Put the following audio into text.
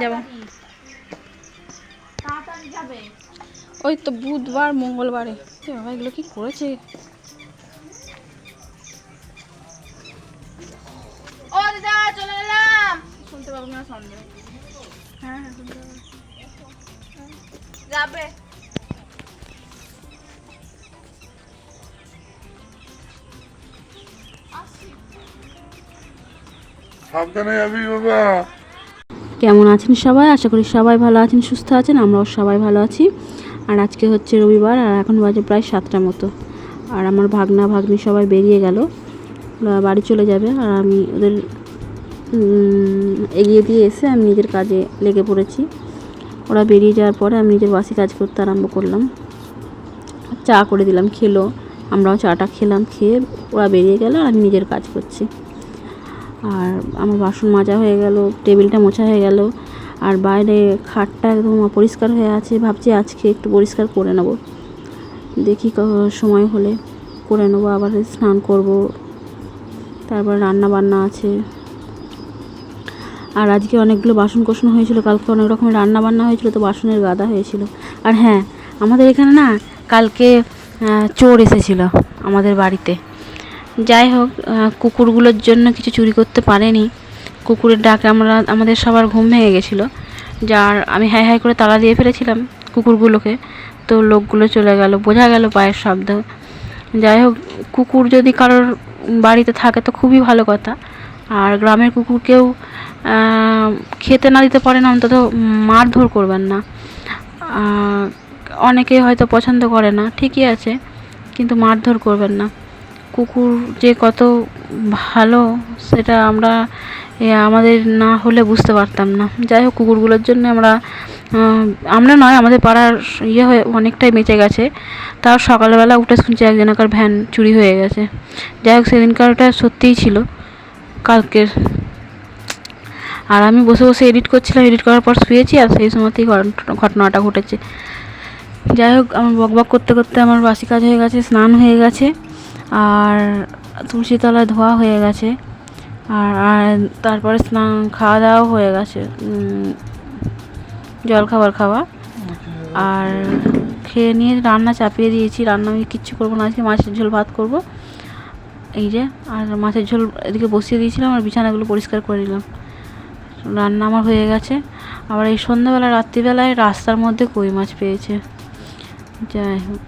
যাবো। ওই তো বুধবার মঙ্গলবারে। বাবা এগুলো কি করেছে? ও দিদা চলে এলাম। শুনতে পাবো না সন্ধ্যে। হ্যাঁ হ্যাঁ শুনতে পাবো। যাবে সাবধানে যাবি বাবা। কেমন আছেন সবাই? আশা করি সবাই ভালো আছেন, সুস্থ আছেন। আমরাও সবাই ভালো আছি। আর আজকে হচ্ছে রবিবার, আর এখন বাজে প্রায় 7টার মতো। আর আমার ভাগনা ভাগ্নি সবাই বেরিয়ে গেল, বাড়ি চলে যাবে। আর আমি ওদের এগিয়ে দিয়ে এসে আমি নিজের কাজে লেগে পড়েছি। ওরা বেরিয়ে যাওয়ার পরে আমি নিজের বাসি কাজ করতে আরম্ভ করলাম। চা করে দিলাম, খেলো। আমরাও চাটা খেলাম, খেয়ে ওরা বেরিয়ে গেল, আর আমি নিজের কাজ করছি। আর আমার বাসন মাজা হয়ে গেল, টেবিলটা মোছা হয়ে গেল, আর বাইরে খাটটা একদম অপরিষ্কার হয়ে আছে। ভাবছি আজকে একটু পরিষ্কার করে নেব, দেখি সময় হলে করে নেবো। আবার স্নান করব, তারপর রান্না বান্না আছে। আর আজকে অনেকগুলো বাসন কোসন হয়েছিল, কালকে অনেক রকমের রান্না বান্না হয়েছিল, তো বাসনের গাদা হয়েছিল। আর হ্যাঁ, আমাদের এখানে না কালকে চোর এসেছিল আমাদের বাড়িতে। যাই হোক, কুকুরগুলোর জন্য কিছু চুরি করতে পারেনি। কুকুরের ডাকে আমাদের সবার ঘুম ভেঙে গেছিলো। যার আমি হাই হাই করে তালা দিয়ে ফেলেছিলাম কুকুরগুলোকে, তো লোকগুলো চলে গেল, বোঝা গেল পায়ের শব্দ। যাই হোক, কুকুর যদি কারোর বাড়িতে থাকে তো খুবই ভালো কথা। আর গ্রামের কুকুরকেও খেতে না দিতে পারেন, অন্তত মারধর করবেন না। অনেকেই হয়তো পছন্দ করে না, ঠিকই আছে, কিন্তু মারধর করবেন না। কুকুর যে কত ভালো সেটা আমরা আমাদের না হলে বুঝতে পারতাম না। যাই হোক, কুকুরগুলোর জন্য আমরা নয়, আমাদের পাড়ার হয়ে অনেকটাই বেঁচে গেছে। তাও সকালবেলা উঠে শুনছি একজনকার ভ্যান চুরি হয়ে গেছে। যাই হোক, সেদিনকারটা সত্যিই ছিল কালকের। আর আমি বসে বসে এডিট করছিলাম, এডিট করার পর শুয়েছি, আর সেই সময়তেই ঘটনাটা ঘটেছে। যাই হোক, আমার বকবক করতে করতে আমার বাসি কাজ হয়ে গেছে, স্নান হয়ে গেছে, আর তুলসী তলায় ধোয়া হয়ে গেছে, আর তারপরে স্নান খাওয়া দাওয়াও হয়ে গেছে, জল খাওয়া। আর খেয়ে নিয়ে রান্না চাপিয়ে দিয়েছি। রান্না আমি কিচ্ছু করবো না, আজকে মাছের ঝোল ভাত করব। এই যে, আর মাছের ঝোল এদিকে বসিয়ে দিয়েছিলাম, আর বিছানাগুলো পরিষ্কার করে নিলাম। রান্না আমার হয়ে গেছে। আবার এই সন্ধ্যাবেলা রাত্রিবেলায় রাস্তার মধ্যে কই মাছ পেয়েছে। যাই হোক,